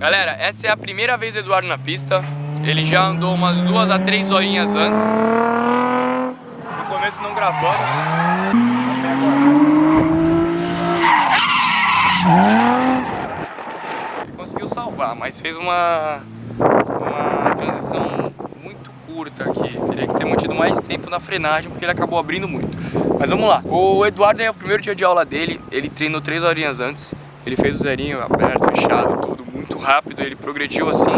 Galera, essa é a primeira vez do Eduardo na pista. Ele já andou umas 2 a 3 horinhas antes. No começo não gravamos. Ele conseguiu salvar, mas fez uma transição muito curta aqui. Teria que ter mantido mais tempo na frenagem, porque ele acabou abrindo muito. Mas vamos lá. O Eduardo é o primeiro dia de aula dele. Ele treinou 3 horinhas antes. Ele fez o zerinho aberto, fechado, tudo muito rápido. Ele progrediu assim,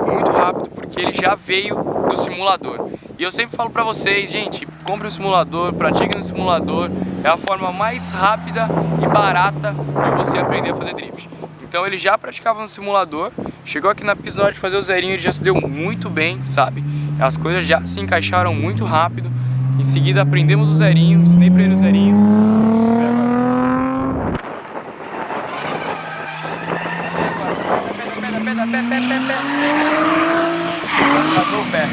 muito rápido, porque ele já veio do simulador. E eu sempre falo pra vocês, gente, compre um simulador, pratique no simulador. É a forma mais rápida e barata de você aprender a fazer drift. Então ele já praticava no simulador, chegou aqui na pista na hora de fazer o zerinho, ele já se deu muito bem, sabe? As coisas já se encaixaram muito rápido. Em seguida aprendemos o zerinho, ensinei pra ele o zerinho. Passou o pé.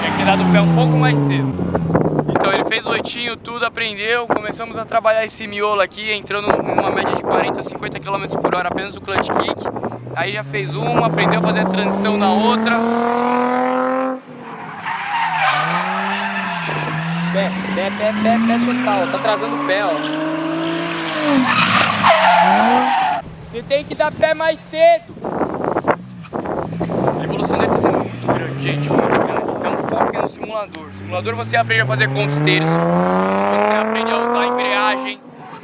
Tinha que dar do pé um pouco mais cedo. Então ele fez o oitinho, tudo, aprendeu. Começamos a trabalhar esse miolo aqui, entrando em uma média de 40 a 50 km por hora apenas o clutch kick. Aí já fez uma, aprendeu a fazer a transição na outra. Pé total, tá atrasando o pé, ó. Você tem que dar pé mais cedo. A evolução dele tá sendo muito grande, gente, muito grande. Então foque no simulador. No simulador você aprende a fazer contos terços, você aprende a usar a embreagem,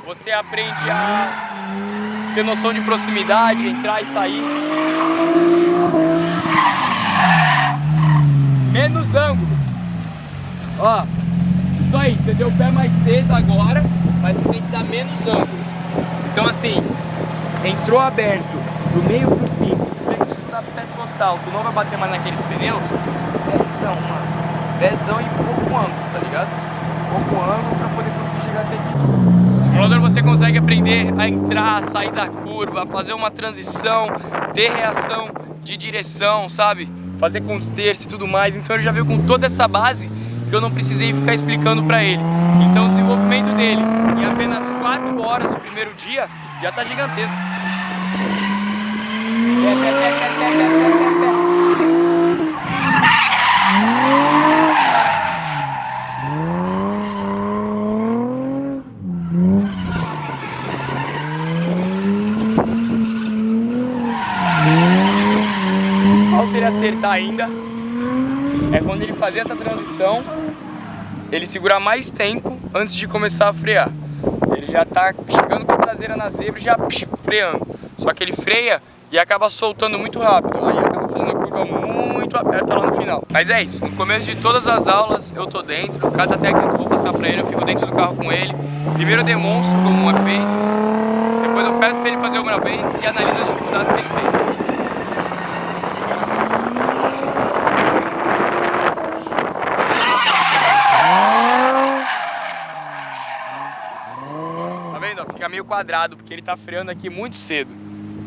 você aprende a ter noção de proximidade, entrar e sair. Menos ângulo. Ó, isso aí, você deu o pé mais cedo agora, mas você tem que dar menos ângulo. Então assim, entrou aberto, do meio pro fim, você tem que chutar pé total, tu não vai bater mais naqueles pneus, pezão, mano. Pezão e pouco ângulo, tá ligado? Pouco ângulo pra poder conseguir chegar até aqui. No simulador você consegue aprender a entrar, sair da curva, fazer uma transição, ter reação de direção, sabe? Fazer contos terços e tudo mais. Então ele já veio com toda essa base que eu não precisei ficar explicando pra ele. Então o desenvolvimento dele em apenas 4 horas no primeiro dia já tá gigantesco. Falta ele acertar ainda. É quando ele fazer essa transição, ele segurar mais tempo antes de começar a frear. Ele já tá chegando com a traseira na zebra e já freando. Só que ele freia e acaba soltando muito rápido. Aí acaba fazendo a curva muito aberta lá no final. Mas é isso, no começo de todas as aulas eu tô dentro. Cada técnica que eu vou passar pra ele, eu fico dentro do carro com ele. Primeiro eu demonstro como é feito. Depois eu peço pra ele fazer uma vez e analiso as dificuldades que ele tem. Fica meio quadrado, porque ele tá freando aqui muito cedo.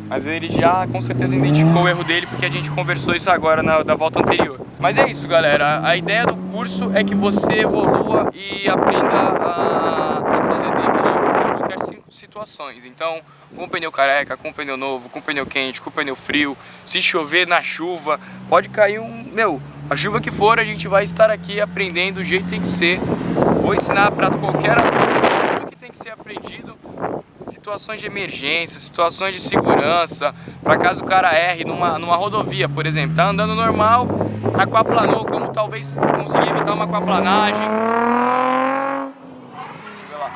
Mas ele já com certeza identificou o erro dele, porque a gente conversou isso agora da volta anterior. Mas é isso, galera. A ideia do curso é que você evolua e aprenda a fazer drift em qualquer situações. Então, com pneu careca, com pneu novo, com pneu quente, com pneu frio, se chover na chuva, pode cair a chuva que for, a gente vai estar aqui aprendendo do jeito que tem que ser. Vou ensinar para qualquer aluno o que tem que ser aprendido. Situações de emergência, situações de segurança, para caso o cara erre numa rodovia, por exemplo, tá andando normal, aquaplanou, como talvez conseguir evitar uma aquaplanagem. Deixa eu ver lá.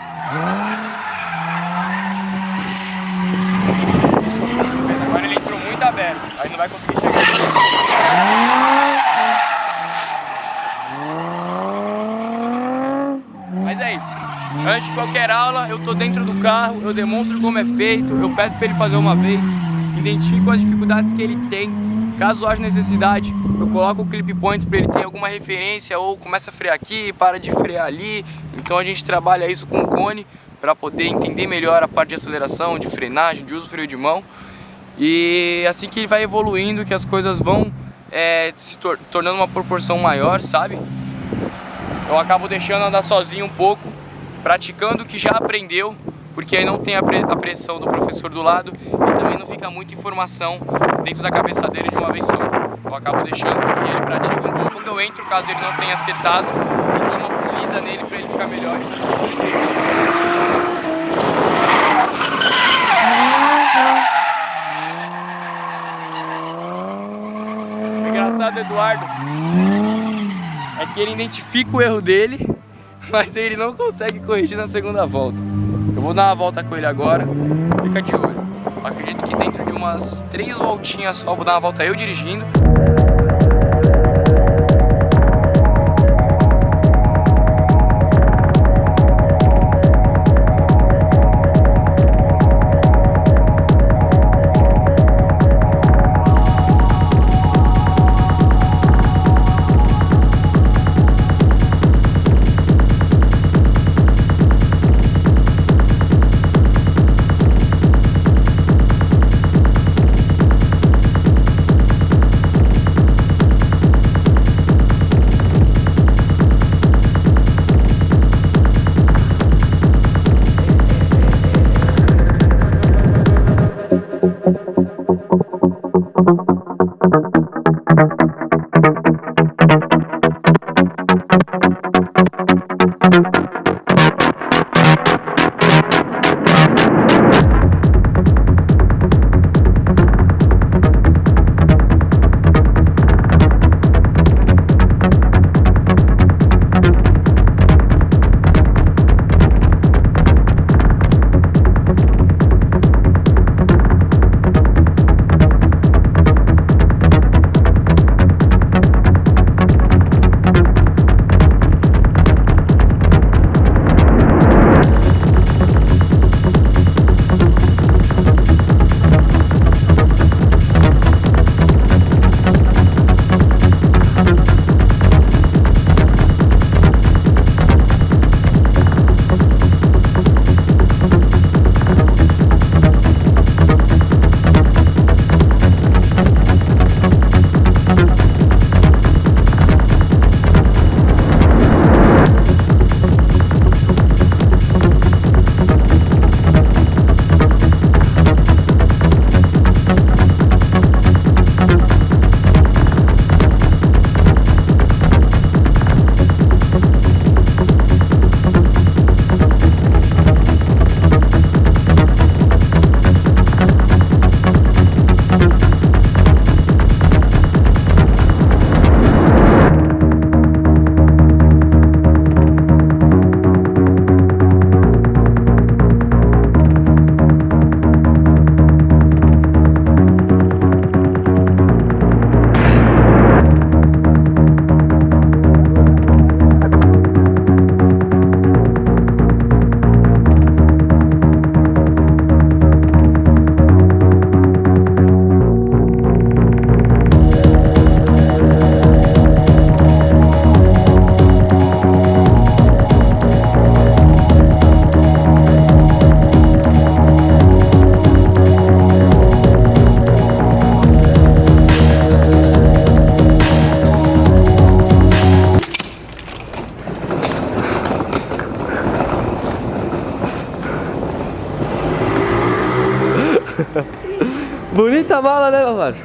Agora ele entrou muito aberto, aí não vai conseguir chegar. Mas é isso. Antes de qualquer aula, eu tô dentro do carro, eu demonstro como é feito, eu peço para ele fazer uma vez, identifico as dificuldades que ele tem. Caso haja necessidade, eu coloco o clip points para ele ter alguma referência, ou começa a frear aqui, para de frear ali. Então a gente trabalha isso com o cone para poder entender melhor a parte de aceleração, de frenagem, de uso do freio de mão. E assim que ele vai evoluindo, que as coisas vão se tornando uma proporção maior, sabe? Eu acabo deixando andar sozinho um pouco, praticando o que já aprendeu, porque aí não tem a pressão do professor do lado e também não fica muita informação dentro da cabeça dele de uma vez só. Eu acabo deixando que ele pratique um pouco. Quando eu entro, caso ele não tenha acertado, eu dou uma polida nele pra ele ficar melhor. O engraçado, Eduardo, é que ele identifica o erro dele, mas ele não consegue corrigir na segunda volta. Eu vou dar uma volta com ele agora, fica de olho. Eu acredito que dentro de umas 3 voltinhas só, vou dar uma volta eu dirigindo. Bonita a mala, né, meu mano?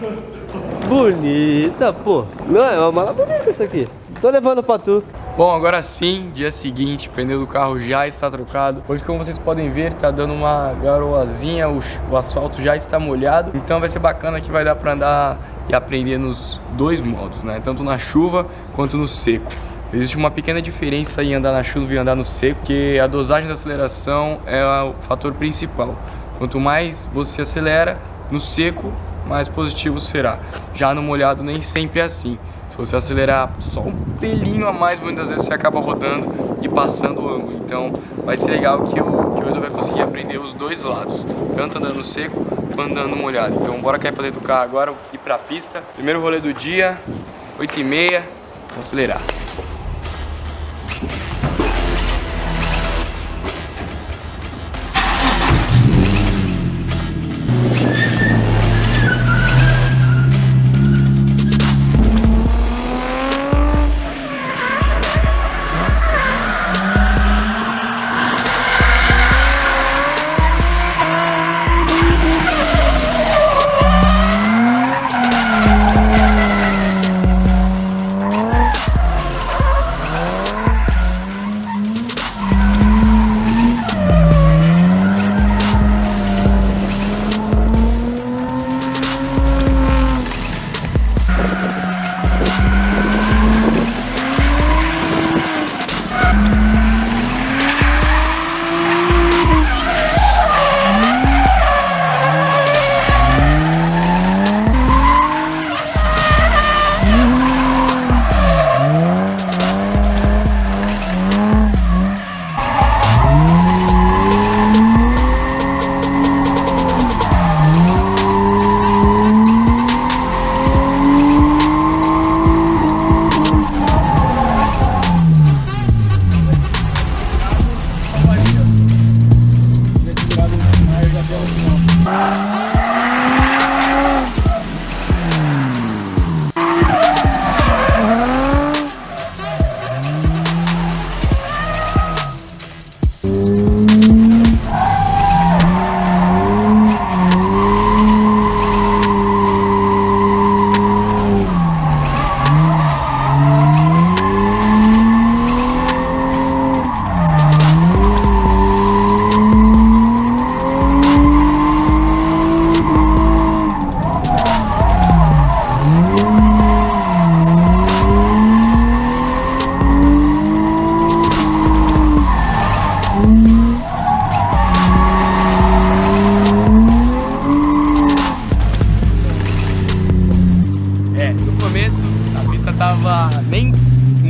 Bonita, pô. Não, é uma mala bonita essa aqui. Tô levando pra tu. Bom, agora sim, dia seguinte, o pneu do carro já está trocado. Hoje, como vocês podem ver, tá dando uma garoazinha, o asfalto já está molhado. Então vai ser bacana que vai dar pra andar e aprender nos dois modos, né? Tanto na chuva quanto no seco. Existe uma pequena diferença em andar na chuva e andar no seco, porque a dosagem da aceleração é o fator principal. Quanto mais você acelera no seco, mais positivo será. Já no molhado nem sempre é assim. Se você acelerar só um pelinho a mais, muitas vezes você acaba rodando e passando o ângulo. Então vai ser legal que o Edu vai conseguir aprender os dois lados, tanto andando no seco quanto andando no molhado. Então bora cair pra dentro do carro agora, ir pra pista. Primeiro rolê do dia, 8h30, vamos acelerar.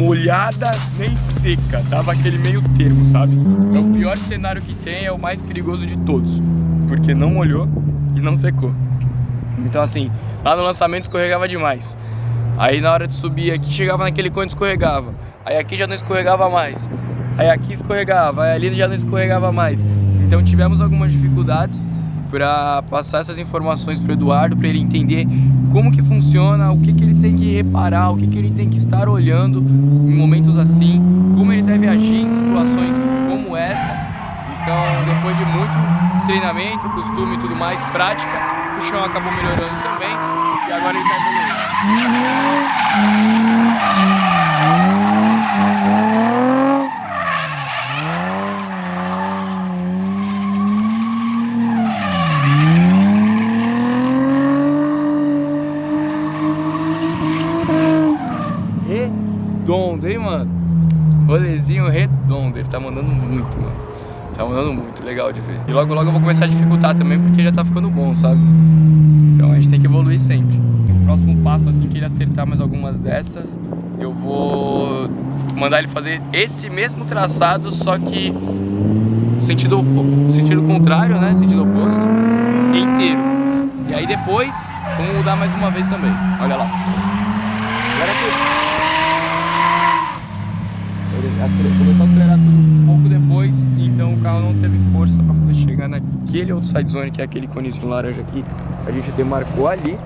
molhada nem seca, tava aquele meio termo, sabe? Então o pior cenário que tem é o mais perigoso de todos, porque não molhou e não secou. Então assim, lá no lançamento escorregava demais. Aí na hora de subir aqui, chegava naquele cone e escorregava. Aí aqui já não escorregava mais. Aí aqui escorregava, aí ali já não escorregava mais. Então tivemos algumas dificuldades para passar essas informações para o Eduardo, para ele entender como que funciona, o que que ele tem que reparar, o que que ele tem que estar olhando em momentos assim, como ele deve agir em situações como essa. Então, depois de muito treinamento, costume e tudo mais, prática, o chão acabou melhorando também e agora ele está evoluindo. Redondo, hein, mano? Rolezinho redondo, ele tá mandando muito, mano. Tá mandando muito, legal de ver. E logo logo eu vou começar a dificultar também, porque já tá ficando bom, sabe? Então a gente tem que evoluir sempre. O próximo passo, assim que ele acertar mais algumas dessas, eu vou mandar ele fazer esse mesmo traçado, só que sentido contrário, né? Sentido oposto, inteiro. E aí depois, vamos mudar mais uma vez também. Olha lá. Agora aqui. Ele começou a acelerar tudo um pouco depois, então o carro não teve força para poder chegar naquele outro side zone, que é aquele conezinho laranja aqui. A gente demarcou ali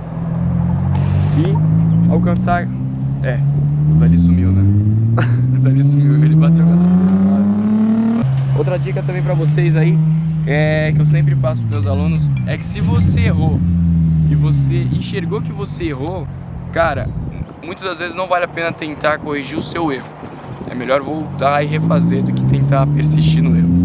e alcançar. O dali sumiu, né? O dali sumiu, ele bateu na. Outra dica também para vocês aí, que eu sempre passo para meus alunos, é que se você errou e você enxergou que você errou, cara, muitas das vezes não vale a pena tentar corrigir o seu erro. É melhor voltar e refazer do que tentar persistir no erro.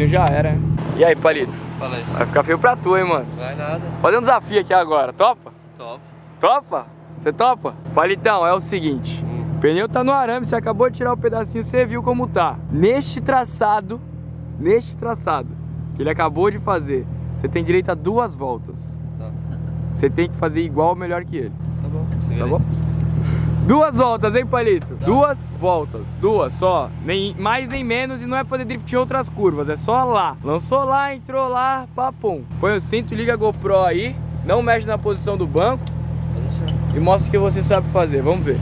Já era. E aí, Palito? Fala aí. Vai ficar feio pra tu, hein, mano? Vai nada. Fazer um desafio aqui agora, topa? Top. Topa? Você topa? Palitão, é o seguinte. O pneu tá no arame, você acabou de tirar o pedacinho, você viu como tá. Neste traçado, que ele acabou de fazer, você tem direito a 2 voltas. Tá. Você tem que fazer igual ou melhor que ele. Tá bom. Tá bom? 2 voltas, hein, Palito? Tá. 2 voltas, 2 só, nem mais nem menos, e não é fazer drift em outras curvas, é só lá. Lançou lá, entrou lá, papum. Põe o cinto, liga a GoPro aí, não mexe na posição do banco e mostra o que você sabe fazer, vamos ver.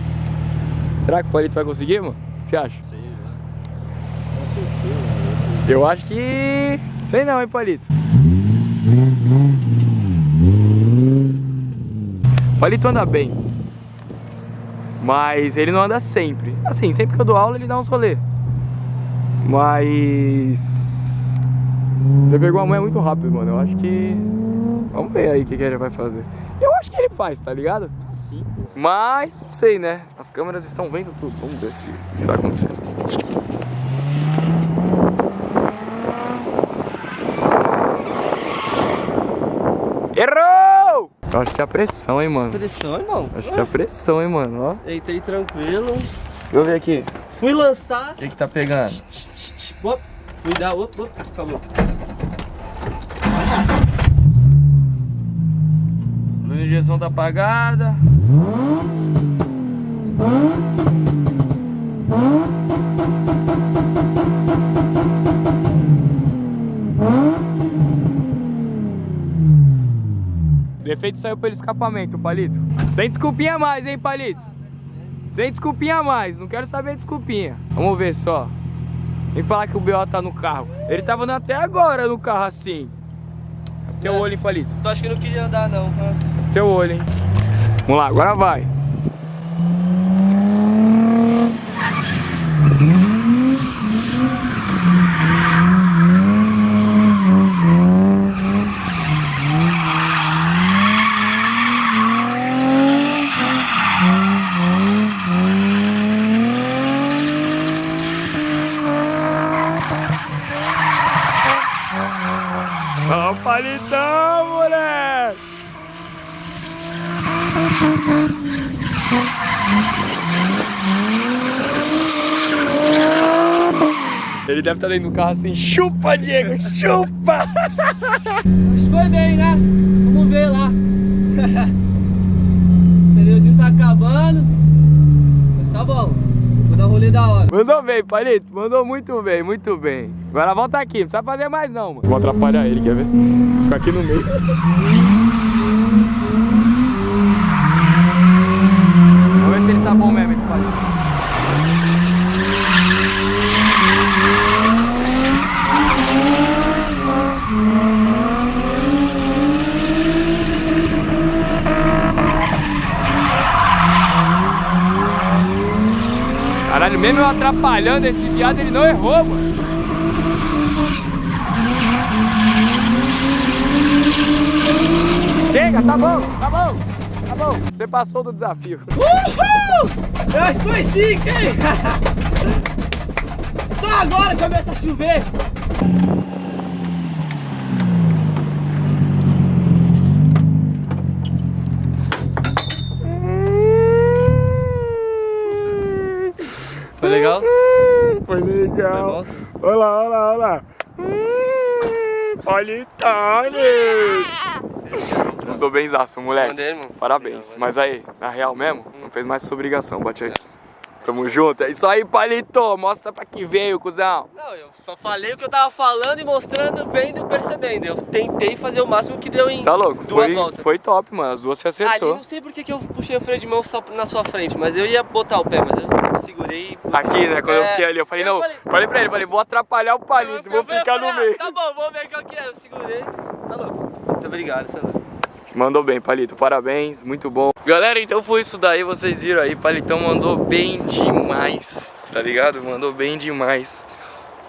Será que o Palito vai conseguir, mano? O que você acha? Sei, com certeza. Eu acho que... sei não, hein, Palito? Palito anda bem. Mas ele não anda sempre. Assim, sempre que eu dou aula ele dá uns rolê. Mas... Você pegou a manha muito rápido, mano. Eu acho que... Vamos ver aí o que ele vai fazer. Eu acho que ele faz, tá ligado? Sim. Mas, não sei, né? As câmeras estão vendo tudo. Vamos ver se isso vai acontecer. Errou! Eu acho que é a pressão, hein, mano. Pressão, irmão? Acho que é a pressão, hein, mano. Ó. Entrei tranquilo. Deixa eu ver aqui. Fui lançar. O que tá pegando? Op, fui dar, acabou. A injeção tá apagada. O defeito saiu pelo escapamento, Palito. Sem desculpinha a mais, hein, Palito? Sem desculpinha a mais, não quero saber de desculpinha. Vamos ver só. Vem falar que o BO tá no carro. Ele tava andando até agora no carro assim. Teu olho, hein, Palito? Tu acha que não queria andar não, tá? Teu olho, hein? Vamos lá, agora vai. Ó o Palitão, moleque! Ele deve estar dentro do carro assim, chupa, Diego, chupa! Mas foi bem, né? Vamos ver lá. O pneuzinho tá acabando. Mas tá bom. Vou dar um rolê da hora. Mandou bem, Palito, mandou muito bem, muito bem. Agora volta aqui, não precisa fazer mais não, mano. Vou atrapalhar ele, quer ver? Vou ficar aqui no meio. Vamos ver se ele tá bom mesmo, esse Palito. Caralho, mesmo eu atrapalhando esse viado, ele não errou, mano. Chega, tá bom, tá bom, tá bom. Você passou do desafio. Uhul! Eu acho que foi chique, hein? Só agora começa a chover. Foi legal? Foi legal. Foi bom? Olha lá, olha lá, olha lá. Politone! Mandou benzaço, moleque. Mandei, irmão. Parabéns. Mas aí, na real mesmo, não fez mais sua obrigação. Bate aí. Tamo junto. É isso aí, Palito. Mostra pra que veio, cuzão. Não, eu só falei o que eu tava falando e mostrando, vendo e percebendo. Eu tentei fazer o máximo que deu em Tá louco? duas voltas. Foi top, mano. As duas você Ali acertou. não sei porque que eu puxei o freio de mão só na sua frente, mas eu ia botar o pé, mas eu segurei. Aqui, né? Quando eu fiquei ali, eu falei, não. Falei pra ele, vou atrapalhar o Palito, vou ficar no meio. Tá bom, vamos ver qual que é. Eu segurei. Tá louco. Muito obrigado, Sandro. Mandou bem, Palito, parabéns, muito bom. Galera, então foi isso daí, vocês viram aí, Palitão mandou bem demais, tá ligado? Mandou bem demais.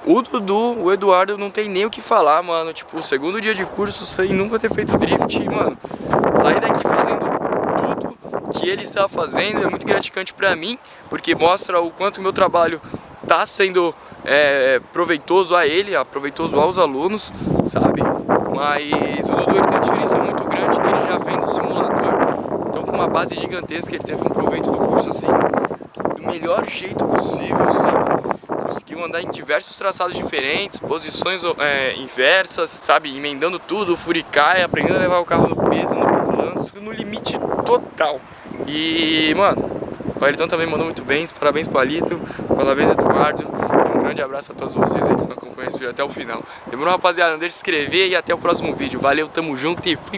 O Dudu, o Eduardo, não tem nem o que falar, mano. Tipo, o segundo dia de curso sem nunca ter feito drift, mano. Sair daqui fazendo tudo que ele está fazendo é muito gratificante pra mim, porque mostra o quanto o meu trabalho tá sendo proveitoso a ele, proveitoso aos alunos, sabe? Mas o Dudu ele tem uma diferença muito grande, que ele já vem do simulador. Então com uma base gigantesca ele teve um proveito do curso assim, do melhor jeito possível, sabe? Conseguiu andar em diversos traçados diferentes, posições inversas, sabe? Emendando tudo, furicaia, aprendendo a levar o carro no peso, no balanço, no limite total. E, mano, o Palitão também mandou muito bem, parabéns Palito, parabéns Eduardo. Um grande abraço a todos vocês aí que estão acompanhando esse vídeo até o final. Demorou, rapaziada? Não deixe de se inscrever e até o próximo vídeo. Valeu, tamo junto e fui!